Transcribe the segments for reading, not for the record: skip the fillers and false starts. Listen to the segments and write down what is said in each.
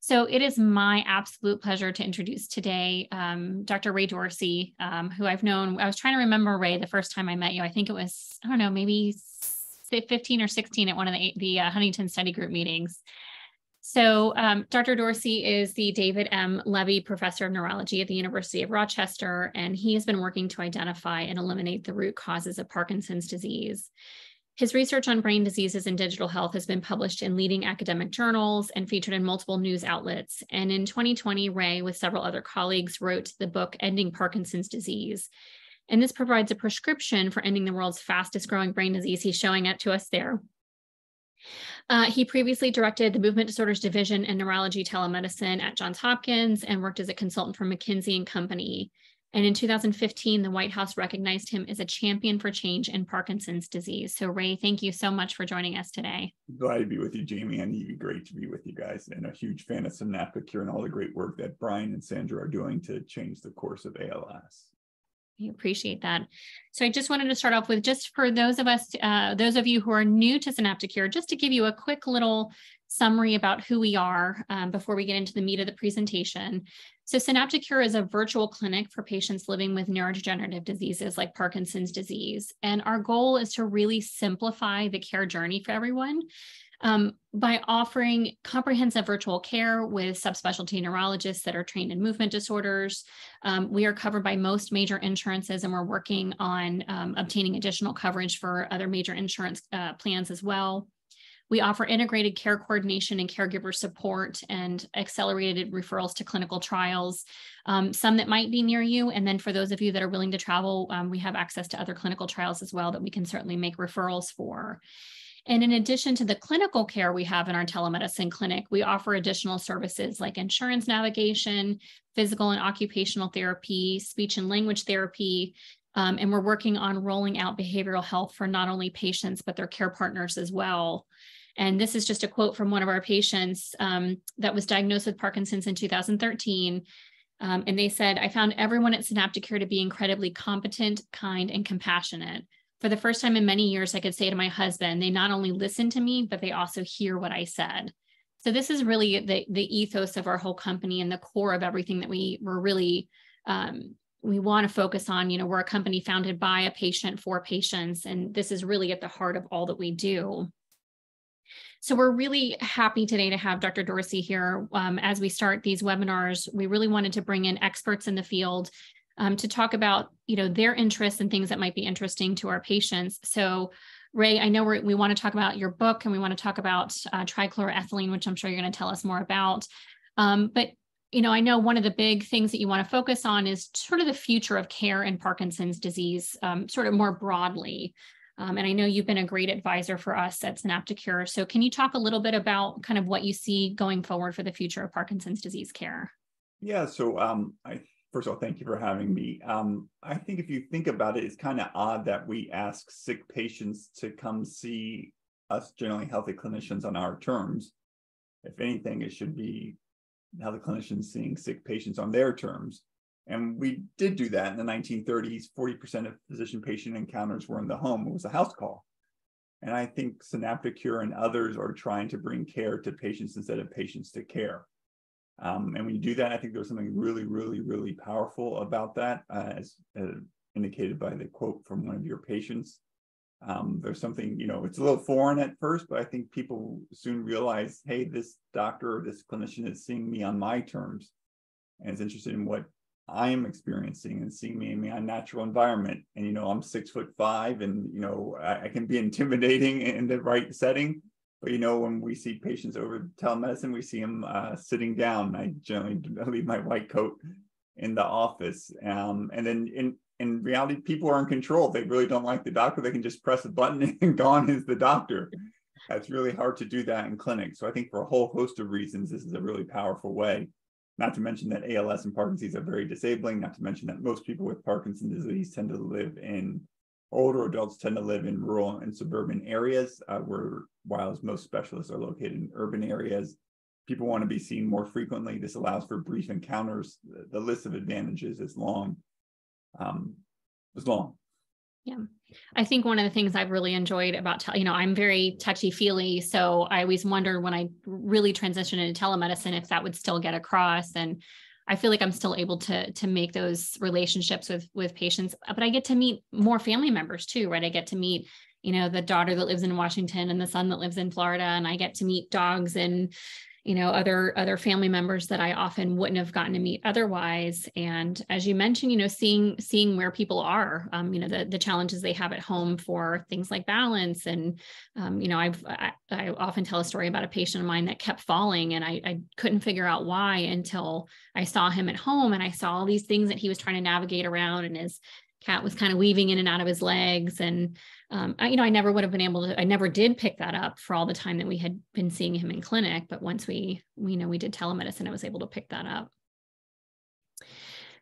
So it is my absolute pleasure to introduce today Dr. Ray Dorsey, who I've known. I was trying to remember, Ray, the first time I met you. I think it was, I don't know, maybe 15 or 16 at one of the Huntington Study Group meetings. So Dr. Dorsey is the David M. Levy Professor of Neurology at the University of Rochester, and he has been working to identify and eliminate the root causes of Parkinson's disease. His research on brain diseases and digital health has been published in leading academic journals and featured in multiple news outlets. And in 2020, Ray, with several other colleagues, wrote the book Ending Parkinson's Disease. And this provides a prescription for ending the world's fastest growing brain disease. He's showing it to us there. He previously directed the Movement Disorders Division in Neurology Telemedicine at Johns Hopkins and worked as a consultant for McKinsey & Company. And in 2015, the White House recognized him as a champion for change in Parkinson's disease. So Ray, thank you so much for joining us today. Glad to be with you, Jamie, and even great to be with you guys. And a huge fan of SynaptiCure and all the great work that Brian and Sandra are doing to change the course of ALS. I appreciate that. So I just wanted to start off with, just for those of you who are new to SynaptiCure, just to give you a quick little summary about who we are before we get into the meat of the presentation. So SynaptiCure is a virtual clinic for patients living with neurodegenerative diseases like Parkinson's disease. And our goal is to really simplify the care journey for everyone by offering comprehensive virtual care with subspecialty neurologists that are trained in movement disorders. We are covered by most major insurances, and we're working on obtaining additional coverage for other major insurance plans as well. We offer integrated care coordination and caregiver support and accelerated referrals to clinical trials, some that might be near you. And then for those of you that are willing to travel, we have access to other clinical trials as well that we can certainly make referrals for. And in addition to the clinical care we have in our telemedicine clinic, we offer additional services like insurance navigation, physical and occupational therapy, speech and language therapy, and we're working on rolling out behavioral health for not only patients, but their care partners as well. And this is just a quote from one of our patients that was diagnosed with Parkinson's in 2013. And they said, "I found everyone at SynaptiCure to be incredibly competent, kind, and compassionate. For the first time in many years, I could say to my husband, they not only listen to me, but they also hear what I said." So this is really the ethos of our whole company and the core of everything that we're really, we want to focus on. You know, we're a company founded by a patient for patients, and this is really at the heart of all that we do. So we're really happy today to have Dr. Dorsey here. As we start these webinars, we really wanted to bring in experts in the field to talk about, you know, their interests and things that might be interesting to our patients. So Ray, I know we want to talk about your book, and we want to talk about trichloroethylene, which I'm sure you're going to tell us more about. But you know, I know one of the big things that you want to focus on is sort of the future of care in Parkinson's disease, sort of more broadly. And I know you've been a great advisor for us at SynaptiCure. So can you talk a little bit about kind of what you see going forward for the future of Parkinson's disease care? Yeah, so first of all, thank you for having me. I think if you think about it, it's kind of odd that we ask sick patients to come see us generally healthy clinicians on our terms. If anything, it should be healthy clinicians seeing sick patients on their terms. And we did do that in the 1930s. 40% of physician-patient encounters were in the home. It was a house call. And I think SynaptiCure and others are trying to bring care to patients instead of patients to care. And when you do that, I think there's something really, really, really powerful about that, as indicated by the quote from one of your patients. There's something, you know, it's a little foreign at first, but I think people soon realize, hey, this doctor or this clinician is seeing me on my terms and is interested in what I am experiencing and seeing me in my natural environment. And, you know, I'm 6'5", and, you know, I can be intimidating in the right setting. But, you know, when we see patients over telemedicine, we see them sitting down. I generally leave my white coat in the office. And then in reality, people are in control. If they really don't like the doctor, they can just press a button and gone is the doctor. It's really hard to do that in clinic. So I think for a whole host of reasons, this is a really powerful way. Not to mention that ALS and Parkinson's disease are very disabling, not to mention that most people with Parkinson's disease tend to live in, older adults tend to live in rural and suburban areas, while most specialists are located in urban areas. People want to be seen more frequently. This allows for brief encounters. The list of advantages is long. Yeah. I think one of the things I've really enjoyed about, I'm very touchy feely. So I always wondered when I really transitioned into telemedicine, if that would still get across. And I feel like I'm still able to make those relationships with patients, but I get to meet more family members too, right? I get to meet, the daughter that lives in Washington and the son that lives in Florida, and I get to meet dogs and other family members that I often wouldn't have gotten to meet otherwise. And as you mentioned, seeing where people are, the challenges they have at home for things like balance. And, I often tell a story about a patient of mine that kept falling, and I couldn't figure out why until I saw him at home, and I saw all these things that he was trying to navigate around, and his cat was kind of weaving in and out of his legs. And, I never would have been able to, I never did pick that up for all the time that we had been seeing him in clinic. But once we did telemedicine, I was able to pick that up.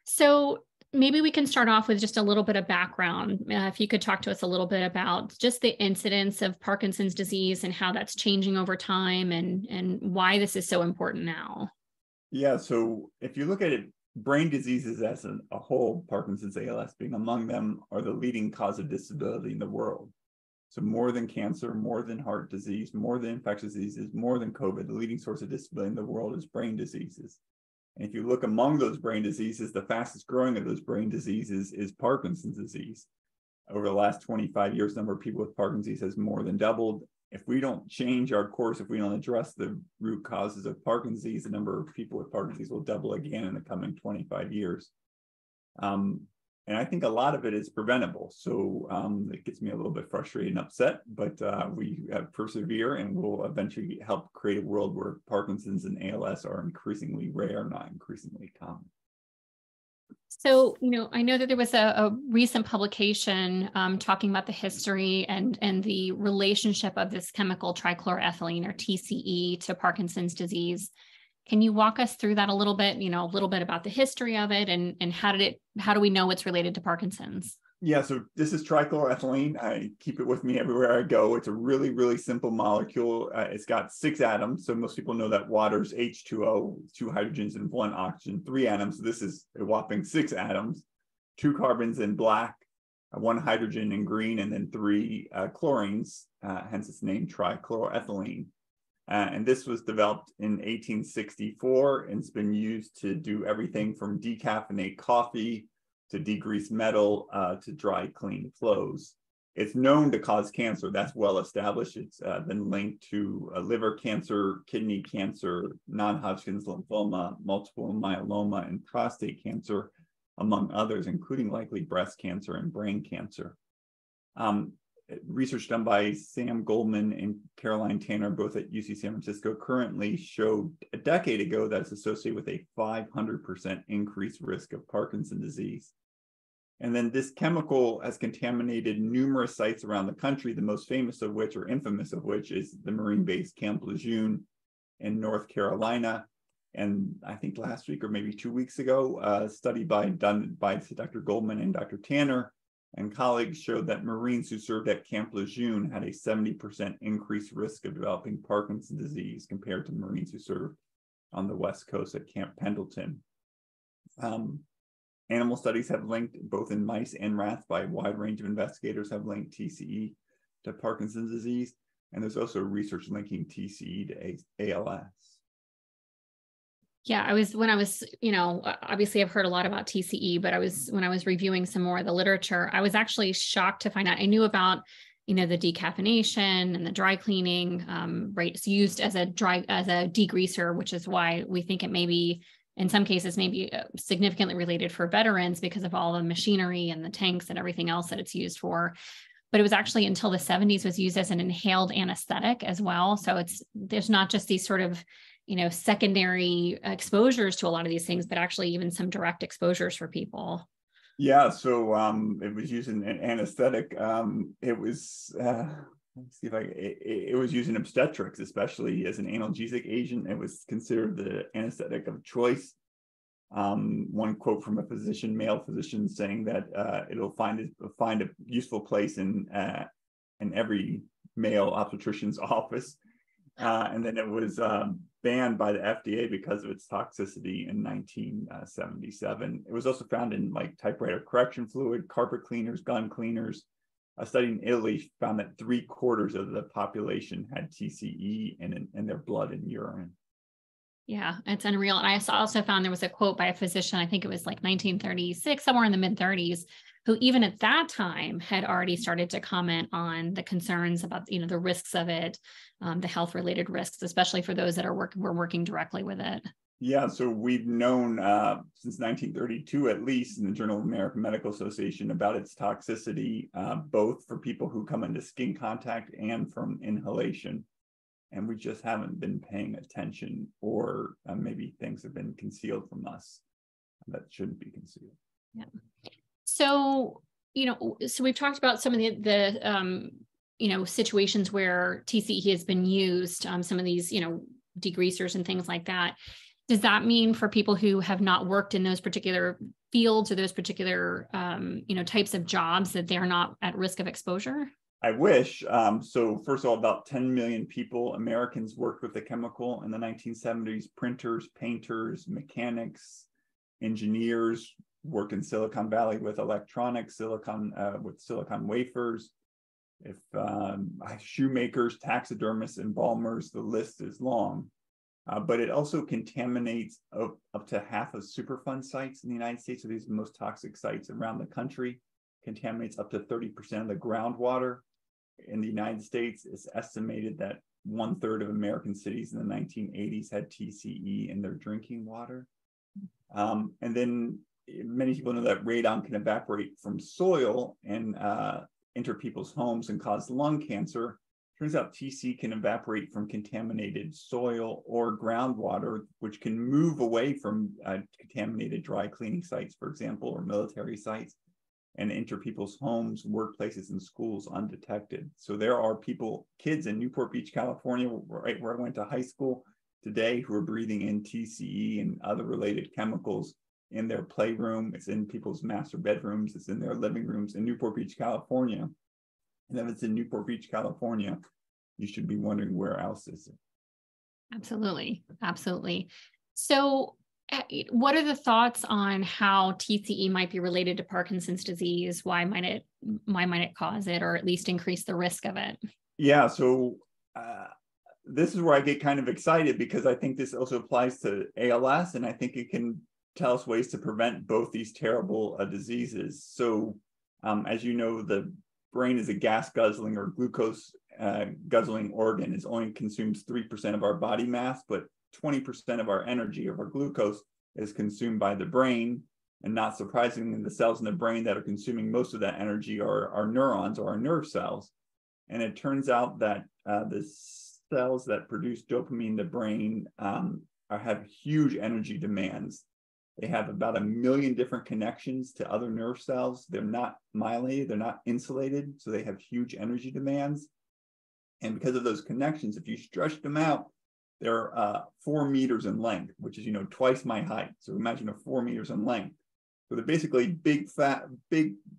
So maybe we can start off with just a little bit of background. If you could talk to us a little bit about just the incidence of Parkinson's disease and how that's changing over time, and why this is so important now. Yeah, so if you look at it, brain diseases as a whole, Parkinson's, ALS being among them, are the leading cause of disability in the world. So more than cancer, more than heart disease, more than infectious diseases, more than COVID, the leading source of disability in the world is brain diseases. And if you look among those brain diseases, the fastest growing of those brain diseases is Parkinson's disease. Over the last 25 years, the number of people with Parkinson's disease has more than doubled. If we don't change our course, if we don't address the root causes of Parkinson's disease, the number of people with Parkinson's disease will double again in the coming 25 years. And I think a lot of it is preventable. So it gets me a little bit frustrated and upset, but we persevere, and we'll eventually help create a world where Parkinson's and ALS are increasingly rare, not increasingly common. So, I know that there was a recent publication talking about the history and the relationship of this chemical trichloroethylene, or TCE, to Parkinson's disease. Can you walk us through that a little bit, a little bit about the history of it, and how do we know it's related to Parkinson's? Yeah, so this is trichloroethylene. I keep it with me everywhere I go. It's a really, really simple molecule. It's got 6 atoms. So most people know that water's H2O, 2 hydrogens and 1 oxygen, 3 atoms. So this is a whopping 6 atoms, 2 carbons in black, 1 hydrogen in green, and then 3 chlorines, hence its name trichloroethylene. And this was developed in 1864, and it's been used to do everything from decaffeinate coffee to degrease metal, to dry clean clothes. It's known to cause cancer. That's well established. It's been linked to liver cancer, kidney cancer, non-Hodgkin's lymphoma, multiple myeloma, and prostate cancer, among others, including likely breast cancer and brain cancer. Research done by Sam Goldman and Caroline Tanner, both at UC San Francisco, currently showed a decade ago that it's associated with a 500% increased risk of Parkinson's disease. And then this chemical has contaminated numerous sites around the country, the most famous of which, or infamous of which, is the Marine base Camp Lejeune in North Carolina. And I think last week, or maybe 2 weeks ago, a study done by Dr. Goldman and Dr. Tanner and colleagues showed that Marines who served at Camp Lejeune had a 70% increased risk of developing Parkinson's disease compared to Marines who served on the West Coast at Camp Pendleton. Animal studies have linked, both in mice and rats, by a wide range of investigators, have linked TCE to Parkinson's disease. And there's also research linking TCE to ALS. Yeah, obviously I've heard a lot about TCE, but when I was reviewing some more of the literature, I was actually shocked to find out. I knew about, the decaffeination and the dry cleaning, right? It's used as a degreaser, which is why we think it may be, in some cases, maybe significantly related for veterans because of all the machinery and the tanks and everything else that it's used for. But it was actually until the 70s was used as an inhaled anesthetic as well. So there's not just these sort of, secondary exposures to a lot of these things, but actually even some direct exposures for people. Yeah, so it was used in an anesthetic. It was let's see if it was used in obstetrics, especially as an analgesic agent. It was considered the anesthetic of choice. One quote from a male physician, saying that it'll find a useful place in every male obstetrician's office. And then it was banned by the FDA because of its toxicity in 1977. It was also found in like typewriter correction fluid, carpet cleaners, gun cleaners. A study in Italy found that 3/4 of the population had TCE in their blood and urine. Yeah, it's unreal. And I also found there was a quote by a physician, I think it was like 1936, somewhere in the mid 30s, who even at that time had already started to comment on the concerns about, the risks of it, the health related risks, especially for those that were working directly with it. Yeah, so we've known since 1932, at least in the Journal of American Medical Association, about its toxicity, both for people who come into skin contact and from inhalation. And we just haven't been paying attention, or maybe things have been concealed from us that shouldn't be concealed. Yeah. So, so we've talked about some of the situations where TCE has been used, some of these, degreasers and things like that. Does that mean for people who have not worked in those particular fields or those particular, types of jobs that they're not at risk of exposure? I wish. So first of all, about 10 million people, Americans, worked with the chemical in the 1970s. Printers, painters, mechanics, engineers work in Silicon Valley with electronics, with silicon wafers. If shoemakers, taxidermists, embalmers, the list is long. But it also contaminates up to half of Superfund sites in the United States. So these are the most toxic sites around the country. Contaminates up to 30% of the groundwater. In the United States, it's estimated that 1/3 of American cities in the 1980s had TCE in their drinking water. And then many people know that radon can evaporate from soil and enter people's homes and cause lung cancer. Turns out TCE can evaporate from contaminated soil or groundwater, which can move away from contaminated dry cleaning sites, for example, or military sites, and enter people's homes, workplaces, and schools undetected. So there are kids in Newport Beach, California, right where I went to high school today, who are breathing in TCE and other related chemicals in their playroom. It's in people's master bedrooms. It's in their living rooms in Newport Beach, California. And if it's in Newport Beach, California, you should be wondering where else is it. Absolutely. Absolutely. So what are the thoughts on how TCE might be related to Parkinson's disease? Why might it cause it, or at least increase the risk of it? Yeah, so this is where I get kind of excited, because I think this also applies to ALS, and I think it can tell us ways to prevent both these terrible diseases. So as you know, the brain is a gas guzzling or glucose guzzling organ. It only consumes 3% of our body mass, but 20% of our energy, of our glucose, is consumed by the brain. And not surprisingly, the cells in the brain that are consuming most of that energy are neurons, or our nerve cells. And it turns out that the cells that produce dopamine in the brain have huge energy demands. They have about 1 million different connections to other nerve cells. They're not myelinated, they're not insulated, so they have huge energy demands. And because of those connections, if you stretch them out, they're 4 meters in length, which is, twice my height. So imagine 4 meters in length. So they're basically big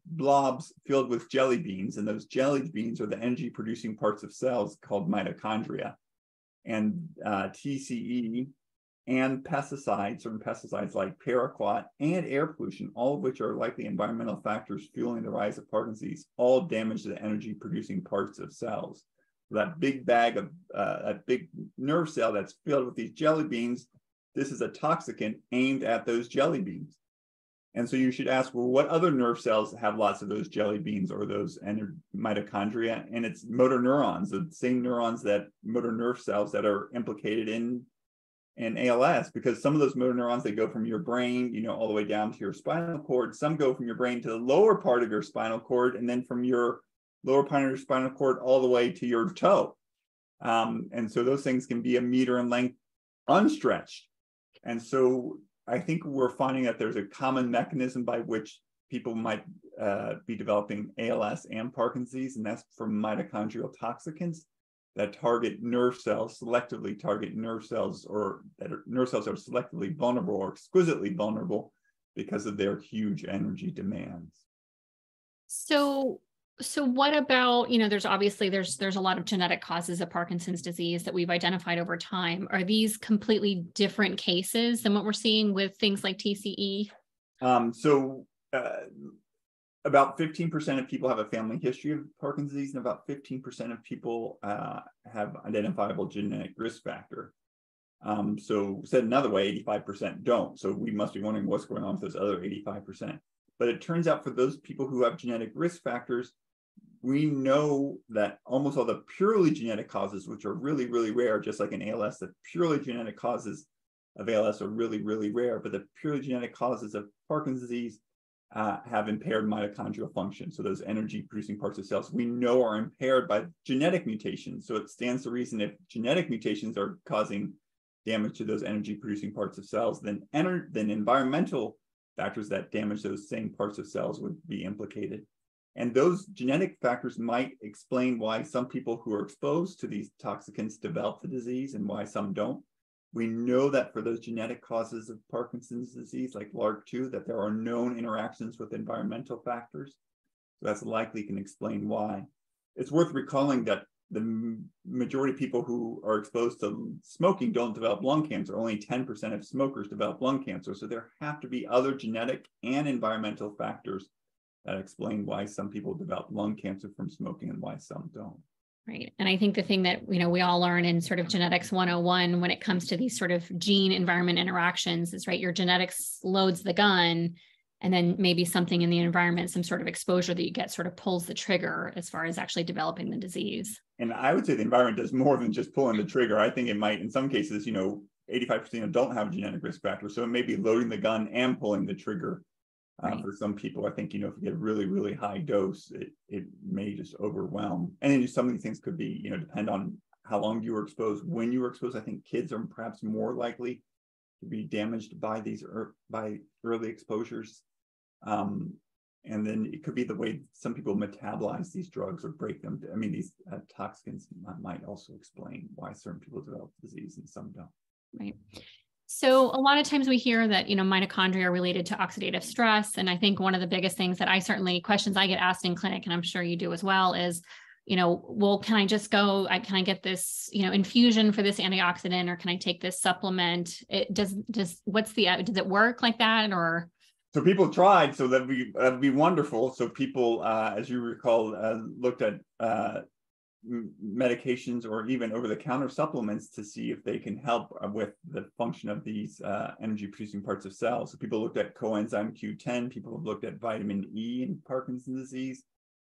blobs filled with jelly beans, and those jelly beans are the energy producing parts of cells called mitochondria. And TCE and pesticides, certain pesticides like paraquat, and air pollution, all of which are likely environmental factors fueling the rise of Parkinson's disease, all damage the energy producing parts of cells. That big bag of that big nerve cell that's filled with these jelly beans, this is a toxicant aimed at those jelly beans. And so you should ask, well, what other nerve cells have lots of those jelly beans or those mitochondria? And it's motor neurons, the same neurons, that motor nerve cells that are implicated in ALS, because some of those motor neurons, they go from your brain, all the way down to your spinal cord. Some go from your brain to the lower part of your spinal cord, and then from your lower part of your spinal cord all the way to your toe. And so those things can be 1 meter in length unstretched. And so I think we're finding that there's a common mechanism by which people might be developing ALS and Parkinson's disease, and that's from mitochondrial toxicants that target nerve cells, selectively target nerve cells, or nerve cells are selectively vulnerable or exquisitely vulnerable because of their huge energy demands. So So what about, there's obviously there's a lot of genetic causes of Parkinson's disease that we've identified over time. Are these completely different cases than what we're seeing with things like TCE? So about 15% of people have a family history of Parkinson's disease, and about 15% of people have identifiable genetic risk factor. So said another way, 85% don't. So we must be wondering what's going on with those other 85%. But it turns out for those people who have genetic risk factors, we know that almost all the purely genetic causes, which are really, really rare, just like in ALS, the purely genetic causes of ALS are really, really rare, but the purely genetic causes of Parkinson's disease have impaired mitochondrial function. So those energy producing parts of cells we know are impaired by genetic mutations. So it stands to reason if genetic mutations are causing damage to those energy producing parts of cells, then environmental factors that damage those same parts of cells would be implicated. And those genetic factors might explain why some people who are exposed to these toxicants develop the disease and why some don't. We know that for those genetic causes of Parkinson's disease, like LRRK2, that there are known interactions with environmental factors. So that's likely can explain why. It's worth recalling that the majority of people who are exposed to smoking don't develop lung cancer. Only 10% of smokers develop lung cancer. So there have to be other genetic and environmental factors that explain why some people develop lung cancer from smoking and why some don't. Right. And I think the thing that, we all learn in sort of genetics 101 when it comes to these sort of gene environment interactions is, right, your genetics loads the gun, and then maybe something in the environment, some sort of exposure that you get sort of pulls the trigger as far as actually developing the disease. And I would say the environment does more than just pulling the trigger. I think it might, in some cases, 85% don't have genetic risk factors. So it may be loading the gun and pulling the trigger. Right. For some people, I think, if you get a really, really high dose, it may just overwhelm. And then some of these things could be, depend on how long you were exposed, when you were exposed. I think kids are perhaps more likely to be damaged by these by early exposures. And then it could be the way some people metabolize these drugs or break them. I mean, these toxins might also explain why certain people develop disease and some don't. Right. So a lot of times we hear that, mitochondria are related to oxidative stress. And I think one of the biggest things that questions I get asked in clinic, and I'm sure you do as well, is, well, can I just can I get this, infusion for this antioxidant, or can I take this supplement? Does it work like that, or? So people tried, so that'd be wonderful. So people, as you recall, looked at medications or even over-the-counter supplements to see if they can help with the function of these energy-producing parts of cells. So people looked at coenzyme Q10. People have looked at vitamin E in Parkinson's disease.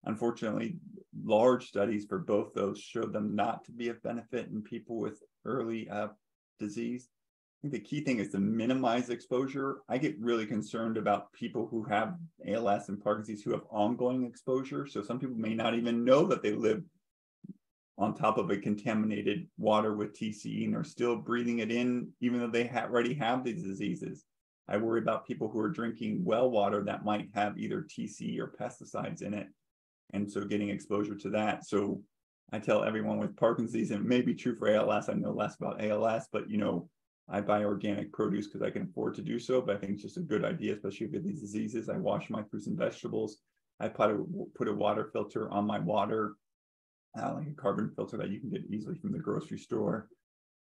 Unfortunately, large studies for both those showed them not to be of benefit in people with early disease. I think the key thing is to minimize exposure. I get really concerned about people who have ALS and Parkinson's who have ongoing exposure. So some people may not even know that they live on top of a contaminated water with TCE and are still breathing it in, even though they already have these diseases. I worry about people who are drinking well water that might have either TCE or pesticides in it, and so getting exposure to that. So I tell everyone with Parkinson's disease, and it may be true for ALS, I know less about ALS, but I buy organic produce because I can afford to do so, but I think it's just a good idea, especially with these diseases. I wash my fruits and vegetables. I put a water filter on my water, like a carbon filter that you can get easily from the grocery store.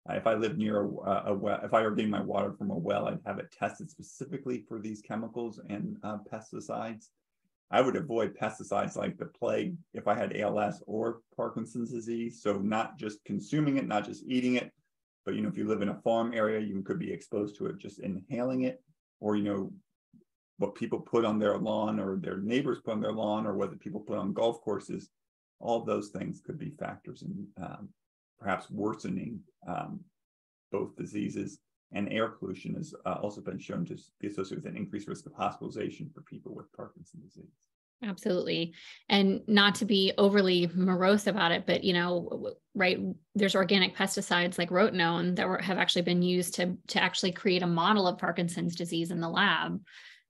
If I live near a well, if I were getting my water from a well, I'd have it tested specifically for these chemicals and pesticides. I would avoid pesticides like the plague if I had ALS or Parkinson's disease. So not just consuming it, not just eating it, but if you live in a farm area, you could be exposed to it just inhaling it, or what people put on their lawn or their neighbors put on their lawn, or what people put on golf courses. All of those things could be factors in perhaps worsening both diseases. And air pollution has also been shown to be associated with an increased risk of hospitalization for people with Parkinson's disease. Absolutely. And not to be overly morose about it, but, right, there's organic pesticides like rotenone that have actually been used to actually create a model of Parkinson's disease in the lab.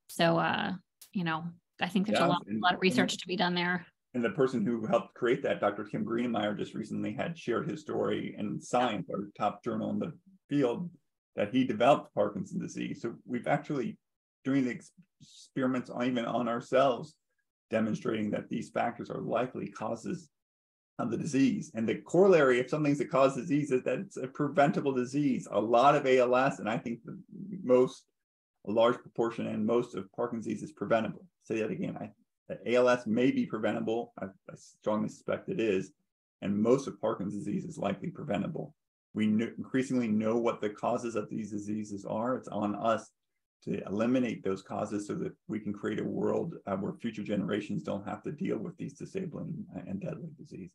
So, I think there's a lot of research to be done there. And the person who helped create that, Dr. Kim Greenemeyer, just recently had shared his story in Science, our top journal in the field, that he developed Parkinson's disease. So we've actually, doing the experiments even on ourselves, demonstrating that these factors are likely causes of the disease. And the corollary of some things that cause disease is that it's a preventable disease. A lot of ALS, and I think a large proportion and most of Parkinson's disease is preventable. Say that again. ALS may be preventable. I strongly suspect it is. And most of Parkinson's disease is likely preventable. We increasingly know what the causes of these diseases are. It's on us to eliminate those causes so that we can create a world where future generations don't have to deal with these disabling and deadly diseases.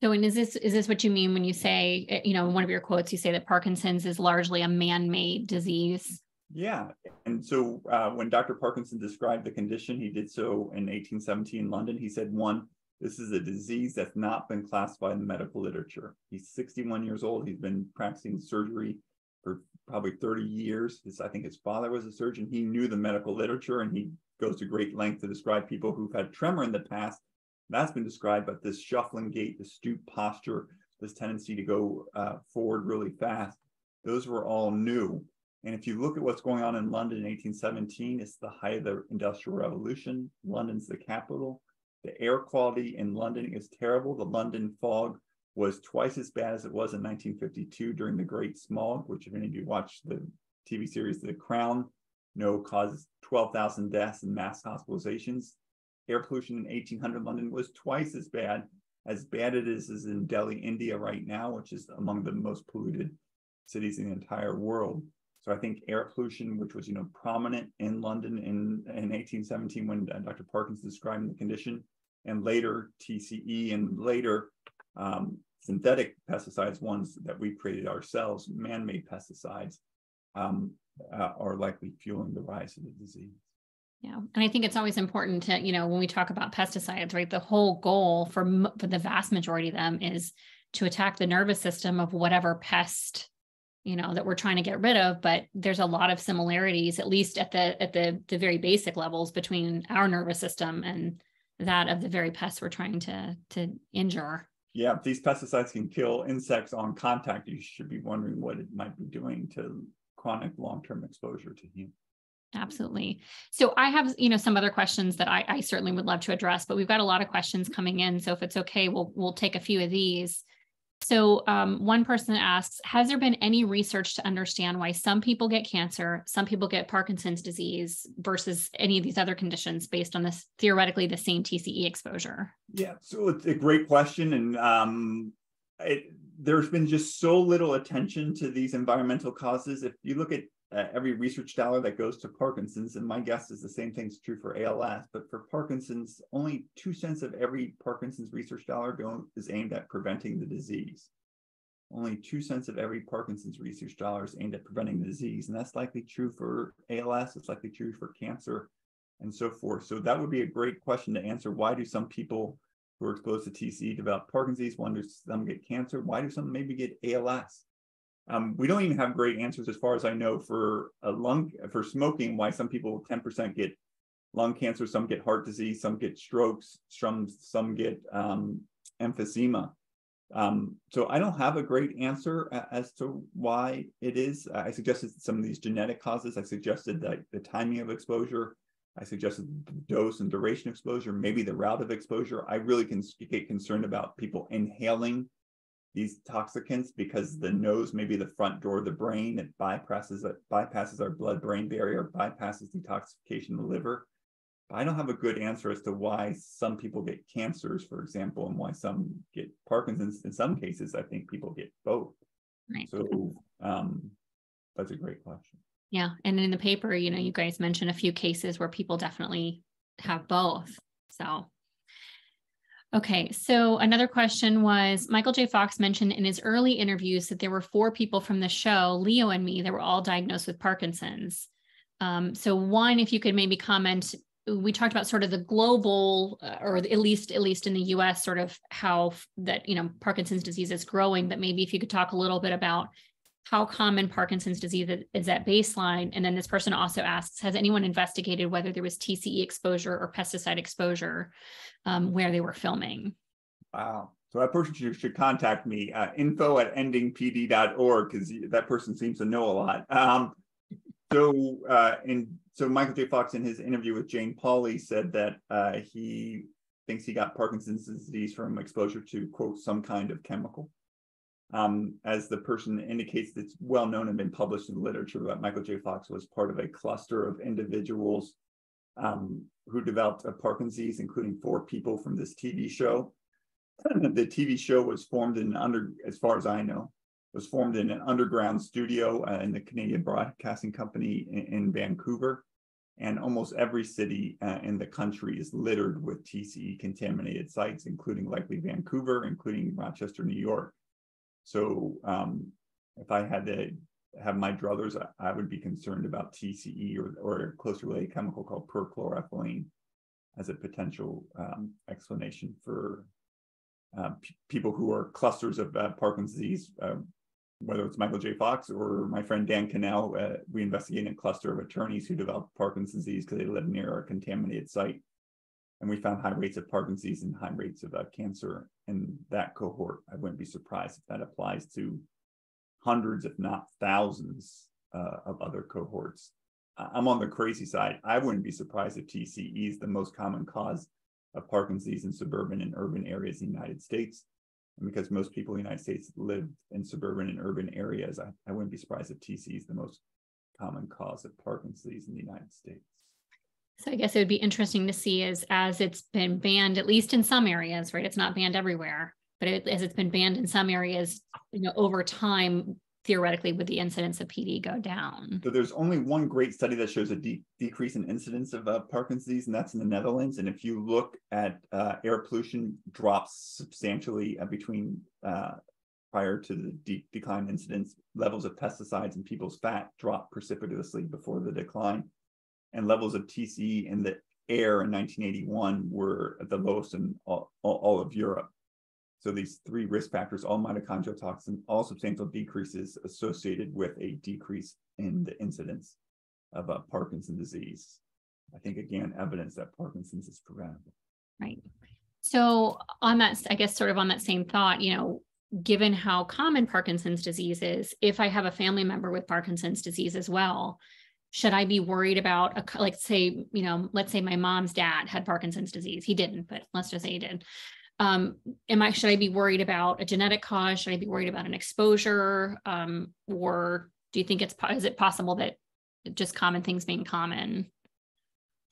So, and is this what you mean when you say, in one of your quotes, you say that Parkinson's is largely a man-made disease? Yeah. And so when Dr. Parkinson described the condition, he did so in 1817 in London. He said, one, this is a disease that's not been classified in the medical literature. He's 61 years old. He's been practicing surgery for probably 30 years. I think his father was a surgeon. He knew the medical literature, and he goes to great length to describe people who've had tremor in the past. That's been described, but this shuffling gait, the stoop posture, this tendency to go forward really fast, those were all new. And if you look at what's going on in London in 1817, it's the height of the Industrial Revolution. London's the capital. The air quality in London is terrible. The London fog was twice as bad as it was in 1952 during the Great Smog, which, if any of you watched the TV series The Crown, caused 12,000 deaths and mass hospitalizations. Air pollution in 1800 London was twice as bad it is in Delhi, India right now, which is among the most polluted cities in the entire world. So I think air pollution, which was prominent in London in 1817 when Dr. Parkinson described the condition, and later TCE, and later synthetic pesticides, ones that we created ourselves, man-made pesticides, are likely fueling the rise of the disease. Yeah. And I think it's always important to, when we talk about pesticides, right, the whole goal for the vast majority of them is to attack the nervous system of whatever pest, that we're trying to get rid of. But there's a lot of similarities, at least at the very basic levels, between our nervous system and that of the very pests we're trying to injure. Yeah, if these pesticides can kill insects on contact, you should be wondering what it might be doing to chronic long-term exposure to humans. Absolutely. So I have, some other questions that I certainly would love to address, but we've got a lot of questions coming in. So if it's okay, we'll take a few of these. So one person asks, has there been any research to understand why some people get cancer, some people get Parkinson's disease versus any of these other conditions based on this theoretically the same TCE exposure? Yeah, so it's a great question. And there's been just so little attention to these environmental causes. If you look at every research dollar that goes to Parkinson's, and my guess is the same thing's true for ALS, but for Parkinson's, only 2 cents of every Parkinson's research dollar is aimed at preventing the disease. Only 2 cents of every Parkinson's research dollar is aimed at preventing the disease. And that's likely true for ALS, it's likely true for cancer, and so forth. So that would be a great question to answer. Why do some people who are exposed to TCE develop Parkinson's? Why do some get cancer? Why do some maybe get ALS? We don't even have great answers, as far as I know, for smoking, why some people, 10% get lung cancer, some get heart disease, some get strokes, some get emphysema. So I don't have a great answer as to why it is. I suggested some of these genetic causes. I suggested that the timing of exposure. I suggested the dose and duration of exposure, maybe the route of exposure. I really can get concerned about people inhaling these toxicants because the nose may be the front door of the brain. It bypasses our blood-brain barrier, bypasses detoxification of the liver. I don't have a good answer as to why some people get cancers, for example, and why some get Parkinson's. In some cases, I think people get both. Right. So that's a great question. Yeah. And in the paper, you guys mentioned a few cases where people definitely have both. So okay, so another question was, Michael J. Fox mentioned in his early interviews that there were 4 people from the show, Leo and me, that were all diagnosed with Parkinson's. So one, if you could maybe comment, we talked about sort of the global, or at least in the US, sort of how that, Parkinson's disease is growing, but maybe if you could talk a little bit about how common Parkinson's disease is at baseline. And then this person also asks, has anyone investigated whether there was TCE exposure or pesticide exposure where they were filming? Wow. So that person should contact me, info@endingpd.org, because that person seems to know a lot. So Michael J. Fox, in his interview with Jane Pauley, said that he thinks he got Parkinson's disease from exposure to, quote, some kind of chemical. As the person indicates, it's well known and been published in the literature that Michael J. Fox was part of a cluster of individuals who developed Parkinson's disease, including 4 people from this TV show. The TV show was formed as far as I know, was formed in an underground studio in the Canadian Broadcasting Company in Vancouver. And almost every city in the country is littered with TCE contaminated sites, including likely Vancouver, including Rochester, New York. So if I had to have my druthers, I would be concerned about TCE or a closely related chemical called perchloroethylene as a potential explanation for people who are clusters of Parkinson's disease, whether it's Michael J. Fox or my friend Dan Cannell. We investigated a cluster of attorneys who developed Parkinson's disease because they live near a contaminated site. And we found high rates of Parkinson's disease and high rates of cancer in that cohort. I wouldn't be surprised if that applies to hundreds, if not thousands, of other cohorts. I'm on the crazy side. I wouldn't be surprised if TCE is the most common cause of Parkinson's disease in suburban and urban areas in the United States. And because most people in the United States live in suburban and urban areas, I wouldn't be surprised if TCE is the most common cause of Parkinson's disease in the United States. So I guess it would be interesting to see as it's been banned, at least in some areas, right? It's not banned everywhere, but as it's been banned in some areas, over time, theoretically, would the incidence of PD go down? So there's only one great study that shows a decrease in incidence of Parkinson's disease, and that's in the Netherlands. And if you look at air pollution drops substantially between prior to the decline incidence, levels of pesticides in people's fat drop precipitously before the decline. And levels of TCE in the air in 1981 were at the lowest in all of Europe. So these 3 risk factors, all mitochondrial toxin, all substantial decreases associated with a decrease in the incidence of Parkinson's disease. I think, again, evidence that Parkinson's is preventable. Right. So on that, I guess sort of on that same thought, given how common Parkinson's disease is, if I have a family member with Parkinson's disease as well, should I be worried about, let's say my mom's dad had Parkinson's disease. He didn't, but let's just say he did. Should I be worried about a genetic cause? Should I be worried about an exposure? Or do you think is it possible that just common things being common?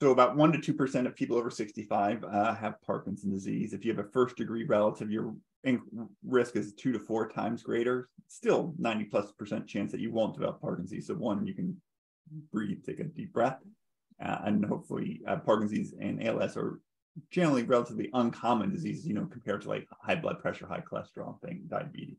So about 1% to 2% of people over 65 have Parkinson's disease. If you have a first degree relative, your risk is 2 to 4 times greater. Still 90+% chance that you won't develop Parkinson's disease. So one, you can breathe, take a deep breath, and hopefully Parkinson's and ALS are generally relatively uncommon diseases, compared to like high blood pressure, high cholesterol, diabetes.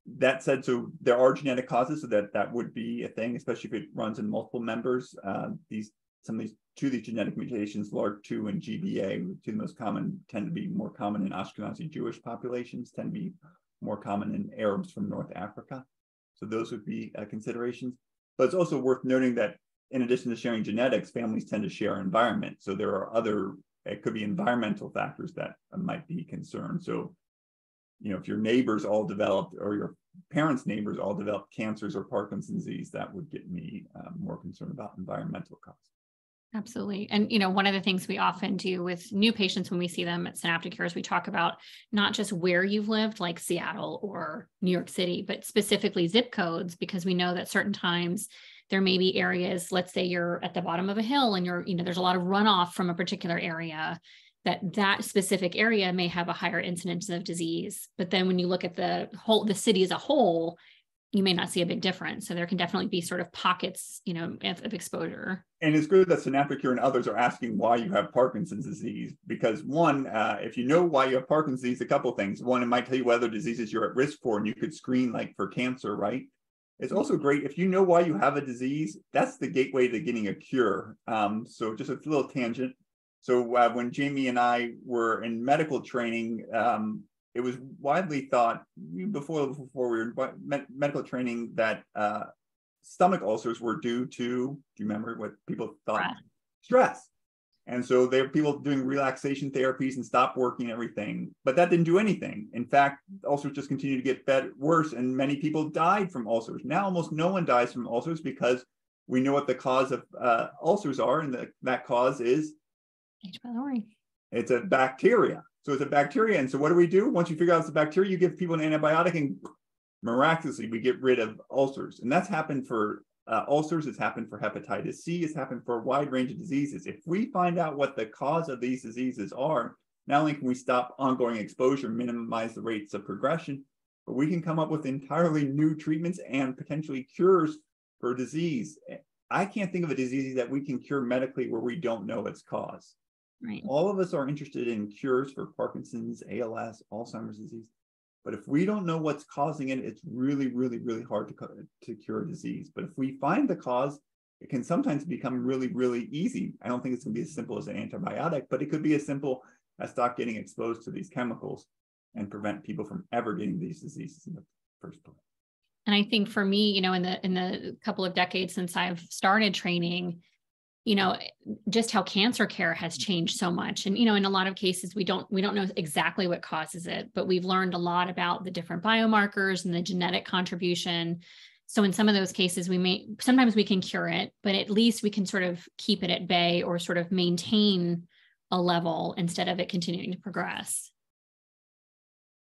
That said, so there are genetic causes, so that would be a thing, especially if it runs in multiple members. Two of these genetic mutations, LRRK2 and GBA, 2 of the most common, tend to be more common in Ashkenazi Jewish populations, tend to be more common in Arabs from North Africa. So those would be considerations. But it's also worth noting that in addition to sharing genetics, families tend to share environment. So there are it could be environmental factors that might be concerned. So, if your neighbors all developed, or your parents' neighbors all developed cancers or Parkinson's disease, that would get me more concerned about environmental causes. Absolutely. And, one of the things we often do with new patients when we see them at Synapticure is we talk about not just where you've lived, like Seattle or New York City, but specifically zip codes, because we know that certain times there may be areas, let's say you're at the bottom of a hill and there's a lot of runoff from a particular area, that specific area may have a higher incidence of disease. But then when you look at the city as a whole, you may not see a big difference. So there can definitely be sort of pockets, of exposure. And it's good that Synapticure and others are asking why you have Parkinson's disease, because one, if you know why you have Parkinson's disease, a couple of things. One, it might tell you what other diseases you're at risk for, and you could screen like for cancer, right? It's also great if you know why you have a disease, that's the gateway to getting a cure. So just a little tangent. So when Jamie and I were in medical training, it was widely thought before we were in medical training that stomach ulcers were due to, do you remember what people thought? Stress. And so there were people doing relaxation therapies and stopped working and everything, but that didn't do anything. In fact, ulcers just continue to get worse, and many people died from ulcers. Now almost no one dies from ulcers because we know what the cause of ulcers are, and that cause is H. pylori. It's a bacteria. So it's a bacteria. And so what do we do? Once you figure out it's a bacteria, you give people an antibiotic and miraculously we get rid of ulcers. And that's happened for ulcers. It's happened for hepatitis C. It's happened for a wide range of diseases. If we find out what the cause of these diseases are, not only can we stop ongoing exposure, minimize the rates of progression, but we can come up with entirely new treatments and potentially cures for disease. I can't think of a disease that we can cure medically where we don't know its cause. Right. All of us are interested in cures for Parkinson's, ALS, Alzheimer's disease. But if we don't know what's causing it, it's really, really, really hard to cure a disease. But if we find the cause, it can sometimes become really, really easy. I don't think it's going to be as simple as an antibiotic, but it could be as simple as stop getting exposed to these chemicals and prevent people from ever getting these diseases in the first place. And I think for me, in the couple of decades since I've started training, just how cancer care has changed so much. And, in a lot of cases, we don't know exactly what causes it, but we've learned a lot about the different biomarkers and the genetic contribution. So in some of those cases, sometimes we can cure it, but at least we can sort of keep it at bay or sort of maintain a level instead of it continuing to progress.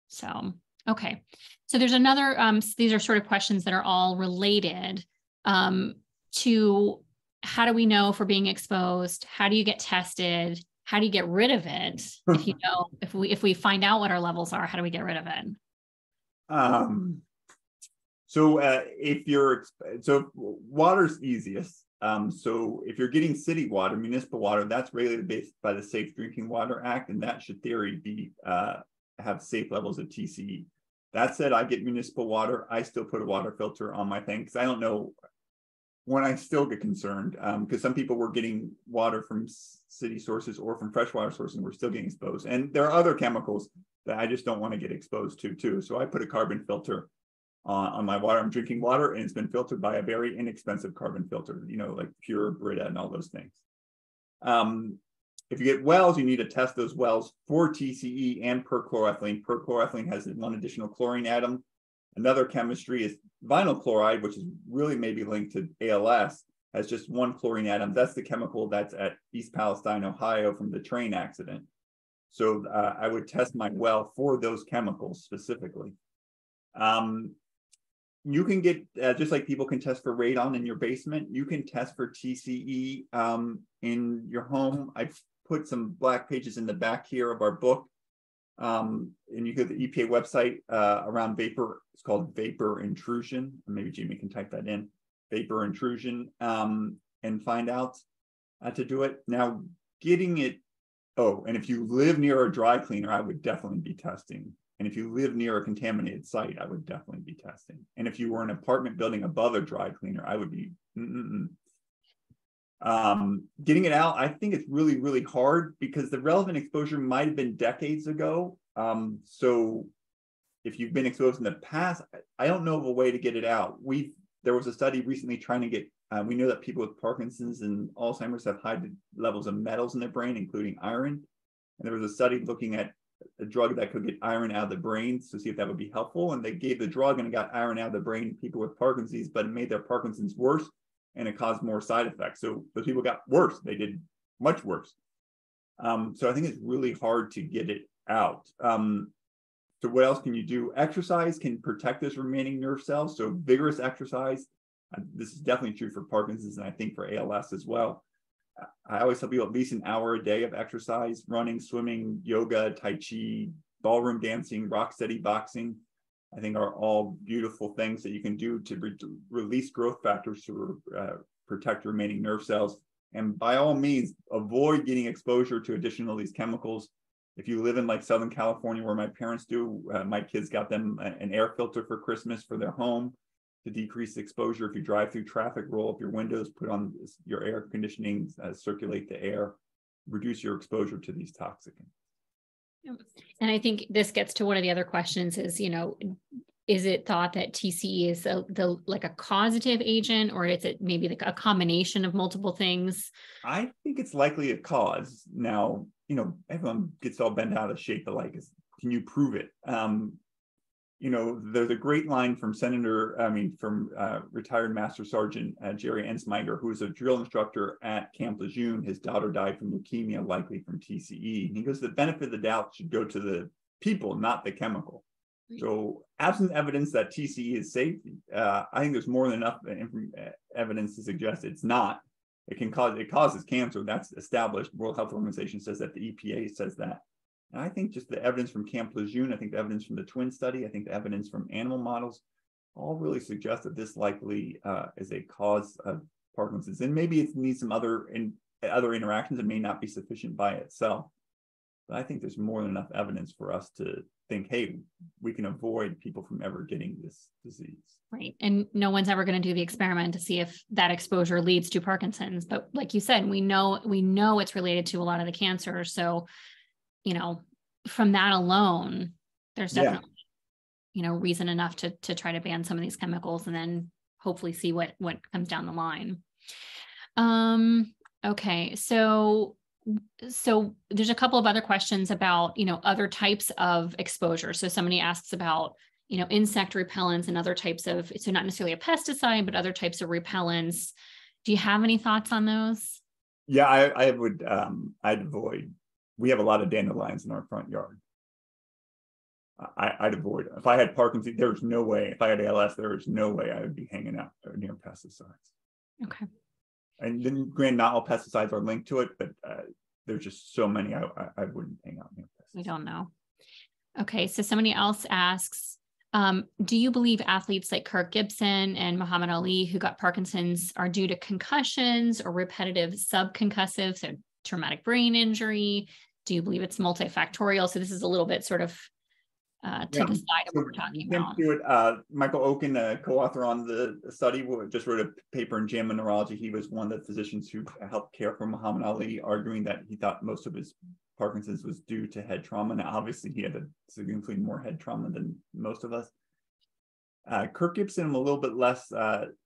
So, okay. So there's another, these are sort of questions that are all related to how do we know if we're being exposed? How do you get tested? How do you get rid of it? If we find out what our levels are, how do we get rid of it? So water's easiest. So if you're getting city water, municipal water, that's regulated based by the Safe Drinking Water Act, and that should theory be have safe levels of TCE. That said, I get municipal water. I still put a water filter on my thing because I don't know when I still get concerned because some people were getting water from city sources or from freshwater sources and we're still getting exposed. And there are other chemicals that I just don't want to get exposed to too. So I put a carbon filter on my water. I'm drinking water and it's been filtered by a very inexpensive carbon filter, like Pure, Brita, and all those things. If you get wells, you need to test those wells for TCE and perchloroethylene. Perchloroethylene has one additional chlorine atom. Another chemistry is vinyl chloride, which is really maybe linked to ALS, has just one chlorine atom. That's the chemical that's at East Palestine, Ohio from the train accident. So I would test my well for those chemicals specifically. You can get, just like people can test for radon in your basement, you can test for TCE in your home. I've put some black pages in the back here of our book. And you go to the EPA website around vapor. It's called vapor intrusion. Maybe Jimmy can type that in, vapor intrusion, and find out how to do it. Now, getting it, and if you live near a dry cleaner, I would definitely be testing. And if you live near a contaminated site, I would definitely be testing. And if you were an apartment building above a dry cleaner, I would be getting it out. I think it's really, really hard because the relevant exposure might have been decades ago. So if you've been exposed in the past, I don't know of a way to get it out. There was a study recently trying to get, we know that people with Parkinson's and Alzheimer's have high levels of metals in their brain, including iron. And there was a study looking at a drug that could get iron out of the brain to see if that would be helpful. And they gave the drug and it got iron out of the brain in people with Parkinson's, but it made their Parkinson's worse and it caused more side effects. So those people got worse. They did much worse. So I think it's really hard to get it out. So what else can you do? Exercise can protect those remaining nerve cells. So vigorous exercise. This is definitely true for Parkinson's and I think for ALS as well. I always tell people at least an hour a day of exercise, running, swimming, yoga, Tai Chi, ballroom dancing, rock steady boxing, I think are all beautiful things that you can do to release growth factors to protect remaining nerve cells. And by all means, avoid getting exposure to additional these chemicals. If you live in like Southern California, where my parents do, my kids got them an air filter for Christmas for their home to decrease exposure. If you drive through traffic, roll up your windows, put on your air conditioning, circulate the air, reduce your exposure to these toxicants. And I think this gets to one of the other questions is, is it thought that TCE is like a causative agent, or is it maybe like a combination of multiple things? I think it's likely a cause. Now, everyone gets all bent out of shape alike. Can you prove it? there's a great line from retired Master Sergeant Jerry Ensmiger, who was a drill instructor at Camp Lejeune. His daughter died from leukemia, likely from TCE. And he goes, the benefit of the doubt should go to the people, not the chemical. So absent evidence that TCE is safe, I think there's more than enough evidence to suggest it's not. It causes cancer. That's established. World Health Organization says that, the EPA says that. And I think just the evidence from Camp Lejeune, I think the evidence from the twin study, I think the evidence from animal models all really suggest that this likely is a cause of Parkinson's. And maybe it needs some other interactions. It may not be sufficient by itself. But I think there's more than enough evidence for us to think, hey, we can avoid people from ever getting this disease. Right. And no one's ever going to do the experiment to see if that exposure leads to Parkinson's. But like you said, we know it's related to a lot of the cancers. So, from that alone, there's definitely, reason enough to try to ban some of these chemicals and then hopefully see what comes down the line. Okay. So there's a couple of other questions about, other types of exposure. So somebody asks about, insect repellents and other types of, so not necessarily a pesticide, but other types of repellents. Do you have any thoughts on those? Yeah, I would, I'd avoid. We have a lot of dandelions in our front yard. I'd avoid it. If I had Parkinson's, there's no way. If I had ALS, there is no way I would be hanging out near pesticides. Okay. And then, granted, not all pesticides are linked to it, but there's just so many. I wouldn't hang out near pesticides. We don't know. Okay, so somebody else asks, do you believe athletes like Kirk Gibson and Muhammad Ali who got Parkinson's are due to concussions or repetitive subconcussive, so traumatic brain injury? Do you believe it's multifactorial? So this is a little bit sort of to the side of what we're talking about. Michael Oken, a co-author on the study, just wrote a paper in JAMA Neurology. He was one of the physicians who helped care for Muhammad Ali, arguing that he thought most of his Parkinson's was due to head trauma. Now, obviously, he had a significantly more head trauma than most of us. Kirk Gibson, I'm a little bit less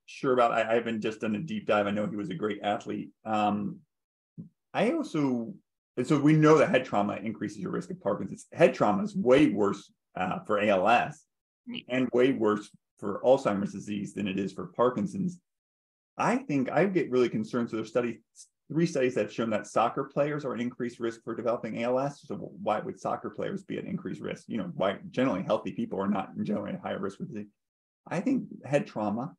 sure about. I haven't just done a deep dive. I know he was a great athlete. So we know that head trauma increases your risk of Parkinson's. Head trauma is way worse for ALS and way worse for Alzheimer's disease than it is for Parkinson's. I think I get really concerned. So there's 3 studies that have shown that soccer players are at increased risk for developing ALS. So why would soccer players be at increased risk? Why generally healthy people are not generally at higher risk for disease. I think head trauma.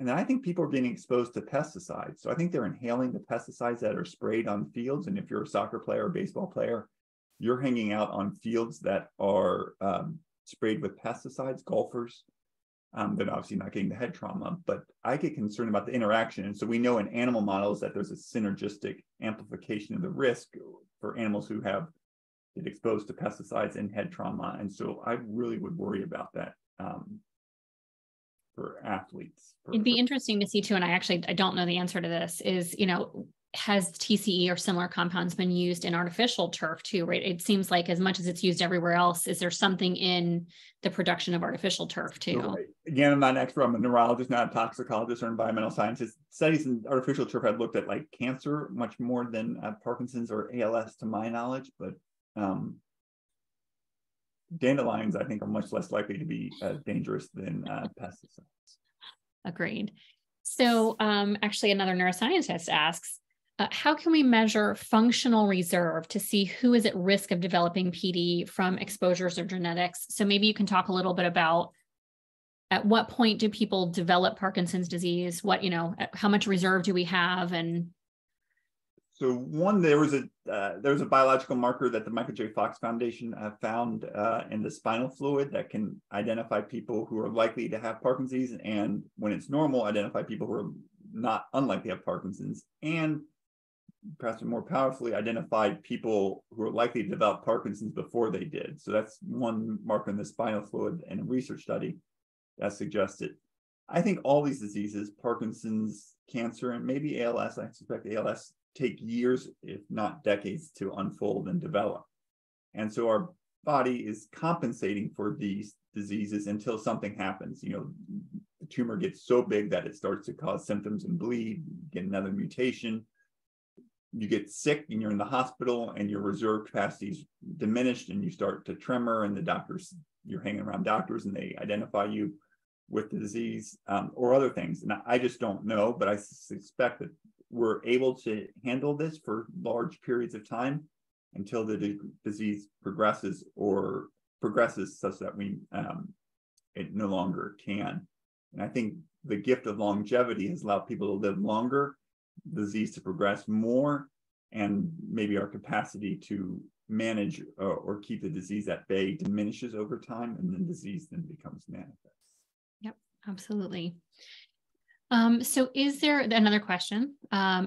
And then I think people are getting exposed to pesticides. So I think they're inhaling the pesticides that are sprayed on fields. And if you're a soccer player or baseball player, you're hanging out on fields that are sprayed with pesticides. Golfers, they're obviously not getting the head trauma, but I get concerned about the interaction. And so we know in animal models that there's a synergistic amplification of the risk for animals who have been exposed to pesticides and head trauma. And so I really would worry about that. For athletes. It'd be interesting to see too, and I don't know the answer to this, is, has TCE or similar compounds been used in artificial turf too, right? It seems like as much as it's used everywhere else, is there something in the production of artificial turf too? Right. Again, I'm not an expert. I'm a neurologist, not a toxicologist or environmental scientist. Studies in artificial turf have looked at like cancer much more than Parkinson's or ALS to my knowledge, but dandelions, I think, are much less likely to be dangerous than pesticides. Agreed. So actually, another neuroscientist asks, how can we measure functional reserve to see who is at risk of developing PD from exposures or genetics? So maybe you can talk a little bit about at what point do people develop Parkinson's disease? How much reserve do we have? And so there was a biological marker that the Michael J. Fox Foundation found in the spinal fluid that can identify people who are likely to have Parkinson's, and when it's normal, identify people who are not unlikely to have Parkinson's, and perhaps more powerfully, identified people who are likely to develop Parkinson's before they did. So that's one marker in the spinal fluid in a research study that suggested. I think all these diseases, Parkinson's, cancer, and maybe ALS, I suspect ALS, take years, if not decades, to unfold and develop. And so our body is compensating for these diseases until something happens. The tumor gets so big that it starts to cause symptoms and bleed, get another mutation. You get sick and you're in the hospital and your reserve capacity is diminished and you start to tremor and the doctors you're hanging around doctors and they identify you with the disease, or other things. And I just don't know, but I suspect that we're able to handle this for large periods of time until the disease progresses such that it no longer can. And I think the gift of longevity has allowed people to live longer, the disease to progress more, and maybe our capacity to manage or keep the disease at bay diminishes over time, and the disease then becomes manifest. Yep, absolutely. So is there another question?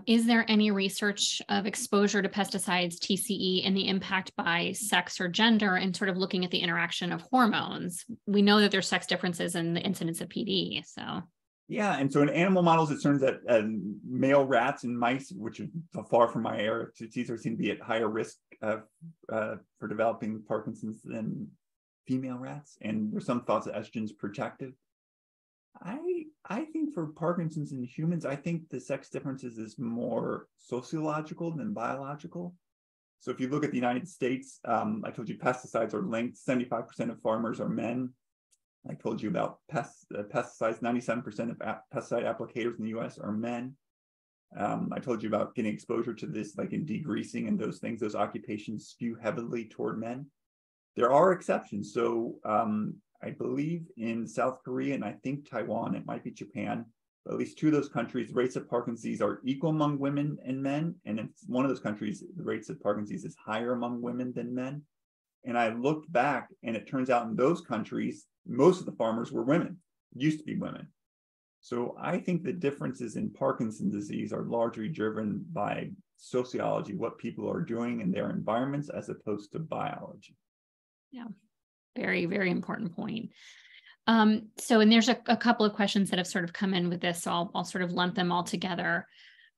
Is there any research of exposure to pesticides, TCE, and the impact by sex or gender, and sort of looking at the interaction of hormones? We know that there's sex differences in the incidence of PD. So yeah, and so in animal models, it turns out male rats and mice, which are far from my area of expertise, seem to be at higher risk for developing Parkinson's than female rats. And there's some thoughts that estrogen is protective. I think for Parkinson's in humans, I think the sex differences is more sociological than biological. So if you look at the United States, I told you pesticides are linked. 75% of farmers are men. I told you about pesticides. 97% of pesticide applicators in the US are men. I told you about getting exposure to this, like in degreasing and those things. Those occupations skew heavily toward men. There are exceptions. So I believe in South Korea, and I think Taiwan, it might be Japan, but at least two of those countries, rates of Parkinson's disease are equal among women and men. And in one of those countries, the rates of Parkinson's disease is higher among women than men. And I looked back, and it turns out in those countries, most of the farmers were women, used to be women. So I think the differences in Parkinson's disease are largely driven by sociology, what people are doing in their environments, as opposed to biology. Yeah, very, very important point. So, and there's a couple of questions that have sort of come in with this, so I'll sort of lump them all together.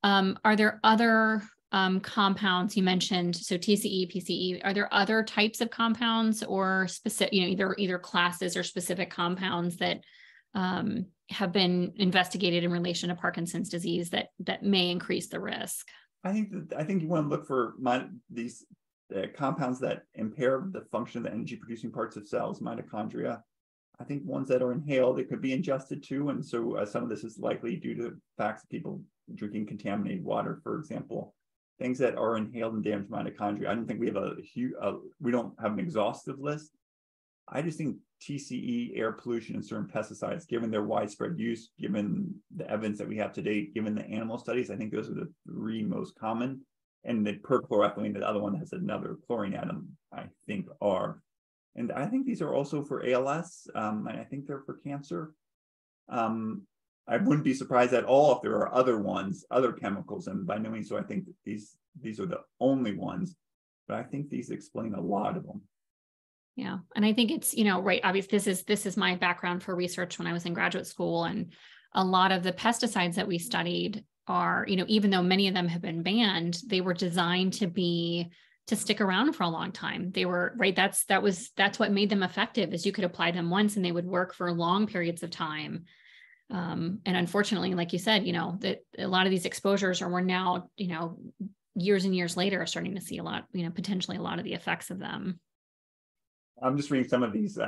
Are there other compounds you mentioned? So TCE, PCE, are there other types of compounds or specific, either classes or specific compounds that have been investigated in relation to Parkinson's disease that may increase the risk? I think you want to look for these compounds that impair the function of the energy producing parts of cells, mitochondria. I think ones that are inhaled, it could be ingested too. And so some of this is likely due to facts of people drinking contaminated water, for example. Things that are inhaled and damage mitochondria. I don't think we have we don't have an exhaustive list. I just think TCE, air pollution, and certain pesticides, given their widespread use, given the evidence that we have to date, given the animal studies, I think those are the three most common. And the perchloroethylene, the other one has another chlorine atom, I think are. And I think these are also for ALS, and I think they're for cancer. I wouldn't be surprised at all if there are other ones, other chemicals, and by no means so I think that these are the only ones, but I think these explain a lot of them. Yeah. And I think it's, right, obviously this is my background for research when I was in graduate school, and a lot of the pesticides that we studied are, even though many of them have been banned, they were designed to stick around for a long time. They were, right, that's what made them effective, is you could apply them once and they would work for long periods of time. And unfortunately, like you said, that a lot of these exposures we're now, years and years later are starting to see a lot, potentially a lot of the effects of them. I'm just reading some of these